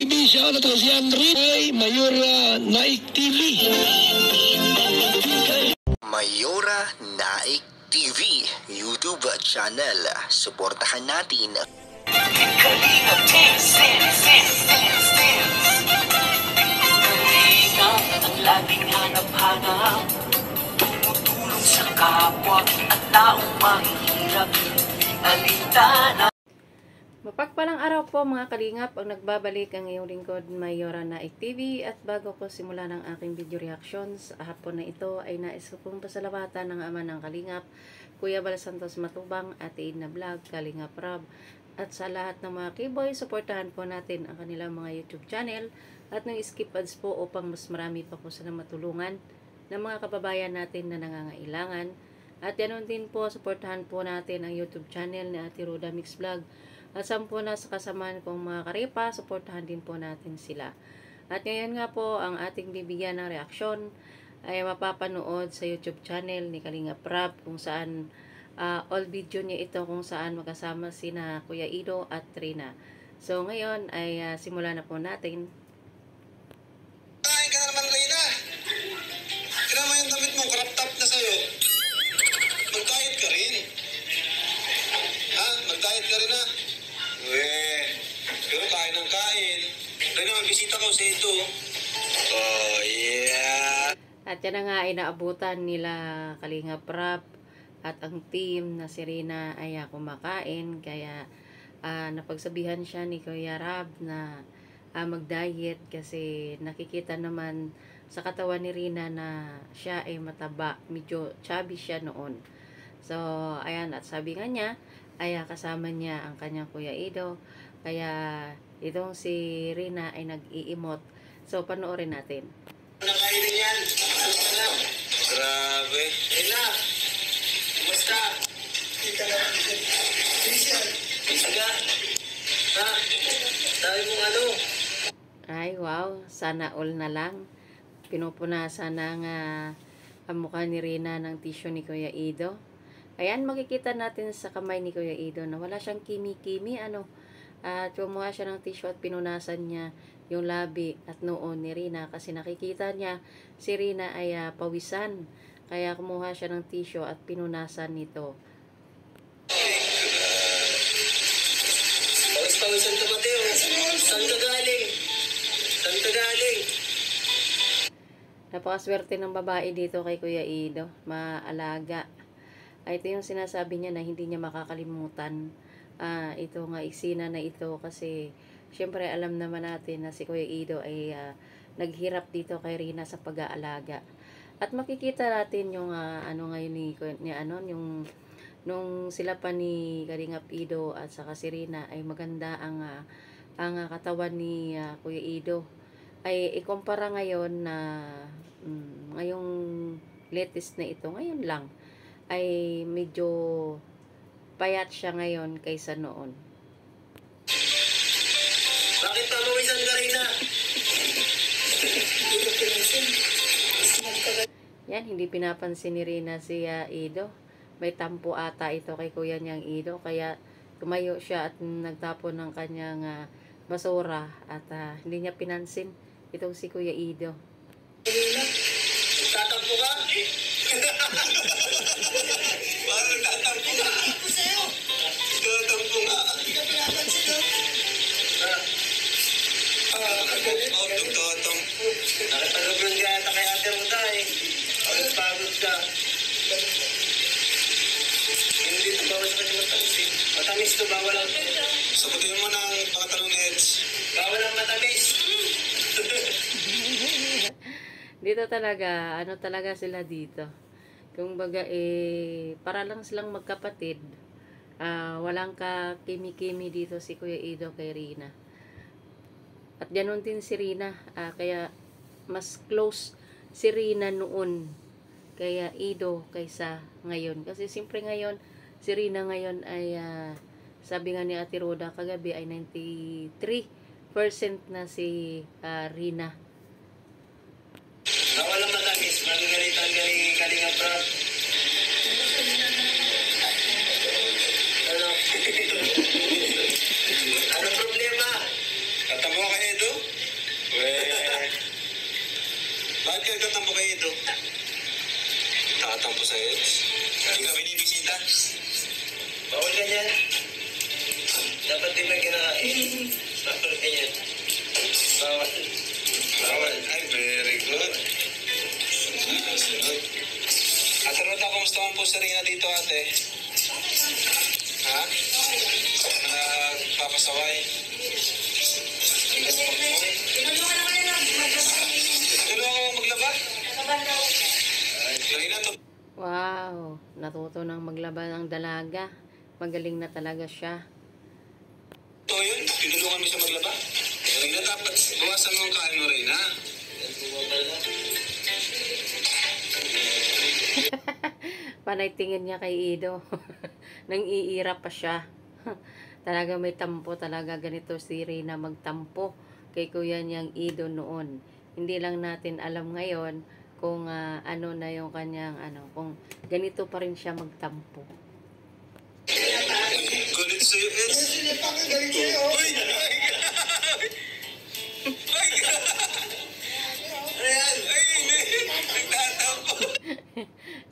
Siya na to si Henry Mayora Naik TV. Mayora Naik TV YouTube channel. Suportahan natin. Kalingap ang laging hanap-hanap, tumutulong sa kapwa at taong mahihirap. Alintana. Mapagpalang araw po mga kalingap, ang nagbabalik ang iyong lingkod Mayora Naik TV. At bago ko simula ng aking video reactions, hapon na ito ay nais ko pong pasalamatan ng ama ng kalingap, Kuya Bal Santos Matubang, Ate Edna Vlog, Kalingap Rob, at sa lahat ng mga keyboy, suportahan po natin ang kanilang mga YouTube channel at nang skip ads po upang mas marami pa po silang matulungan ng mga kababayan natin na nangangailangan. At ganoon din po, suportahan po natin ang YouTube channel ni Ate Roda Mix Vlog. At sa po na sa kasamaan kong mga karepa, suportahan din po natin sila. At ngayon nga po, ang ating bibigyan ng reaksyon ay mapapanood sa YouTube channel ni Kalingap Rob, kung saan all video niya ito, kung saan magkasama sina Kuya Ido at Rina. So ngayon ay simulan na po natin. Kain ka na naman, Rina. Kaya naman yung damit mo, crop top na sa'yo. Mag-diet ka rin. Ha? Mag-diet ka rin ha? Pero kain ng kain. Rina, magbisita ko sa ito. Oh, yeah. At yan na nga ay naabutan nila Kalingap Rob at ang team na si Rina ay kumakain. Kaya napagsabihan siya ni Kuya Rob na mag-diet kasi nakikita naman sa katawan ni Rina na siya ay mataba. Medyo chubby siya noon. So, ayan, at sabi nga niya, ay kasama niya ang kanyang Kuya Ido. Kaya itong si Rina ay nag-i-emote. So, panoorin natin. Nakainin yan. Grabe. Rina, kumusta? Kita na. Bisa ka? Ha? Dahil mong ano? Ay, wow. Sana all na lang. Pinupunasan ng ang mukha ni Rina ng tissue ni Kuya Ido. Ayan, makikita natin sa kamay ni Kuya Ido na wala siyang kimi-kimi. At kumuha siya ng tissue at pinunasan niya yung labi at noon ni Rina. Kasi nakikita niya si Rina ay pawisan. Kaya kumuha siya ng tissue at pinunasan nito. Pawis-pawisan ka, Mateo. Saan ka galing? Saan ka galing? Napakaswerte ng babae dito kay Kuya Ido. Maalaga. Ay, ito yung sinasabi niya na hindi niya makakalimutan. Ito nga eksena na ito kasi syempre alam naman natin na si Kuya Ido ay naghirap dito kay Rina sa pag-aalaga. At makikita natin yung ngayon yung nung sila pa ni Kalingap Ido at saka si Rina ay maganda ang katawan ni Kuya Ido. Ay ikumpara ngayon na ngayong latest na ito, ngayon lang ay medyo payat siya ngayon kaysa noon. Bakit pamawisan ka, Rina? Yan, hindi pinapansin ni Rina si Ido. May tampo ata ito kay kuya niyang Ido. Kaya tumayo siya at nagtapon ng kanyang basura. At hindi niya pinansin itong si Kuya Ido. Rina, tatampo ka? Parang tatampo ka. Tatampo sa'yo. Tatampo nga. Hindi ka pinapansin no? Tatampo. Nakatagablan ka ata kay Ate Roda eh. Pagod ka. Hindi ito bawal sa kanya matamis eh. Matamis ito, bawal ang... Sabutin mo ng pangatalong ni Eds. Bawal ang matamis. Dito talaga, talaga sila dito. Kung baga para lang silang magkapatid. Walang ka-kimi-kimi dito si Kuya Ido kay Rina. At ganoon din si Rina. Kaya mas close si Rina noon kaya Ido kaysa ngayon. Kasi siyempre ngayon, si Rina ngayon ay sabi nga ni Ate Roda kagabi ay 93% na si Rina. Walang matamis, magagalitan ka ni Kalingap Rob. Ano? Anong problema? Tatamo ka, Edo? Bakit ka nagtatampo kay Edo? Nakatampo sa Eds? Hindi ka binibisita? Bawal ganyan. Dapat din lang kinakain. Bawal ganyan. Bawal. Bawal. Ay, very good. Sunod. Ate Roda, kumusta ang po si Rina dito, ate? Ha? Nagpapasaway? Tulungan ko maglaba? Rina, to. Wow, natuto nang maglaba ng dalaga. Magaling na talaga siya. Ito yun, tinulungan mo siya maglaba? Rina, dapat bawasan mo ang kain mo, Rina. Panay tingin niya kay Ido. Nang iira pa siya. Talaga may tampo talaga ganito si Rina magtampo kay kuya niyang Ido noon. Hindi lang natin alam ngayon kung ano na yung kanyang kung ganito pa rin siya magtampo. Galit sa'yo, Eds. Galit sa'yo. Uy! Ay, ayan! Ay, hindi! Nagtatampo!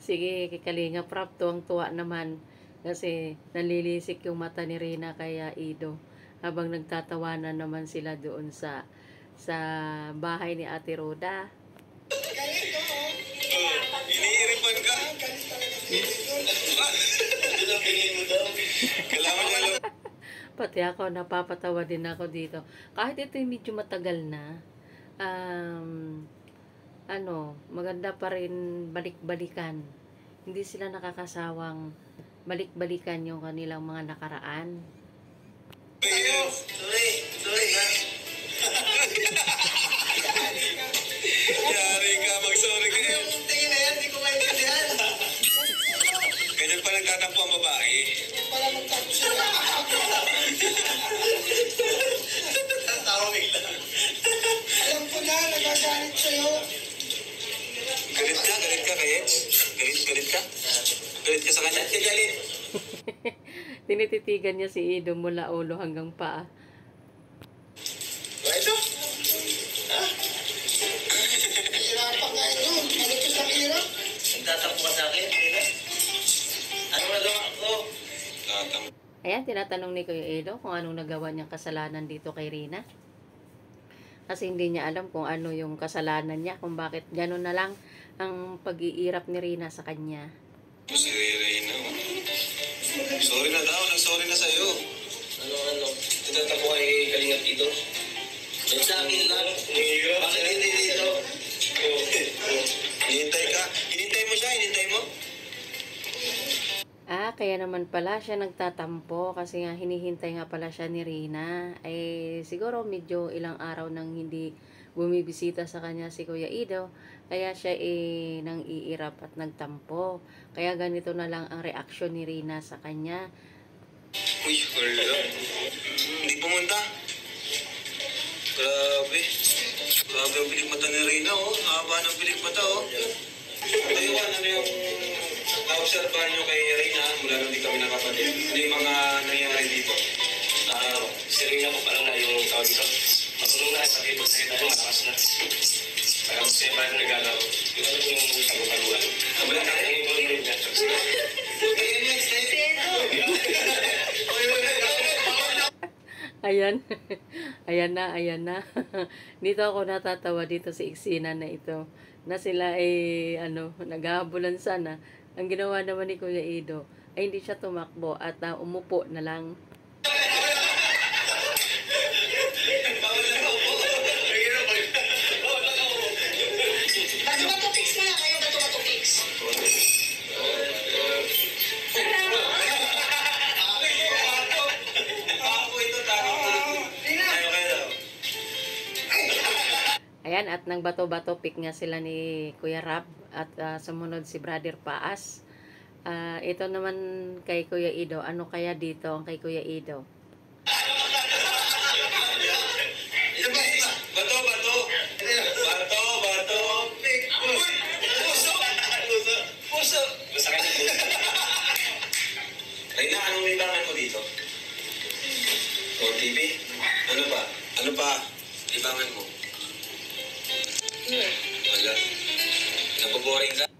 Sige, kikalinga prap, tuwang-tuwa naman kasi nalilisik yung mata ni Rina kaya Ido habang nagtatawanan naman sila doon sa bahay ni Ate Roda. Iniiripan ka? Ito ang pingin mo daw. Kailangan niya alam. Pati ako, napapatawa din ako dito. Kahit ito yung medyo matagal na, maganda pa rin balik-balikan. Hindi sila nakakasawang balik-balikan yung kanilang mga nakaraan. Sorry ha. Yari ka, mag-sorry ka. Yung tingin na yan, di ko maintindihan. Ganyan pa nagtatampo ang babae. Tawa bigla. Alam ko na, nagagalit sa'yo. Galit ka kay Eds? Galit ka? Galit ka sa kanya? Galit. Tinititigan niya si Ido mula ulo hanggang paa. Ito? Ha? Hirapan nga ito. Malipis ang hirap. Nagtatampo ka sa akin, Rina? Ano nagawa ko? Tatampo. Ayan, tinatanong ni Kuya Ido kung anong nagawa niyang kasalanan dito kay Rina. Kasi hindi niya alam kung ano yung kasalanan niya, kung bakit gano'n na lang ang pag-iirap ni Rina sa kanya. Si Rina. Sorry na daw, nag-sorry na sa'yo. Ano? Nagtatampo kay Kalingap dito? Ba't sa akin lang? Bakit hindi dito? Hinintay mo siya, hinintay mo? Kaya naman pala siya nagtatampo kasi nga hinihintay nga pala siya ni Rina. Siguro medyo ilang araw nang hindi bumibisita sa kanya si Kuya Ido. Kaya siya nang iirap at nagtampo. Kaya ganito na lang ang reaksyon ni Rina sa kanya. Uy, wala. Hindi pumunta. Grabe. Grabe ang pilikmata ni Rina, oh. Haba ng pilikmata, oh. Tayuan, ano yung na-obserbahan nyo kay Rina mula nung di kami nakapatid? Ano yung mga nangyayari dito? Si Rina po parang na yung tawag dito. Masunong na, pati po sa ito, malakas na. Parang siya parang nagalaw. Yung ano yung kagukaluan. Wala ka rin yung mga niya. Ayan. ayan na. Dito ako natatawa dito sa eksena na ito. Na sila naghahabulan sana. Ang ginawa naman ni Kuya Ido ay hindi siya tumakbo at umupo na lang. Bato fix na lang kayo, bato fix. Ayan, at nang bato-bato pick nga sila ni Kuya Rab at sumunod si Brother Paas. Ito naman kay Kuya Ido. Ano kaya dito ang kay Kuya Ido? Bato. Pick. Puso. Masakit yung puso. Rina, anong libangan mo dito? TV? Ano pa? Libangan mo? Wala. boring ka.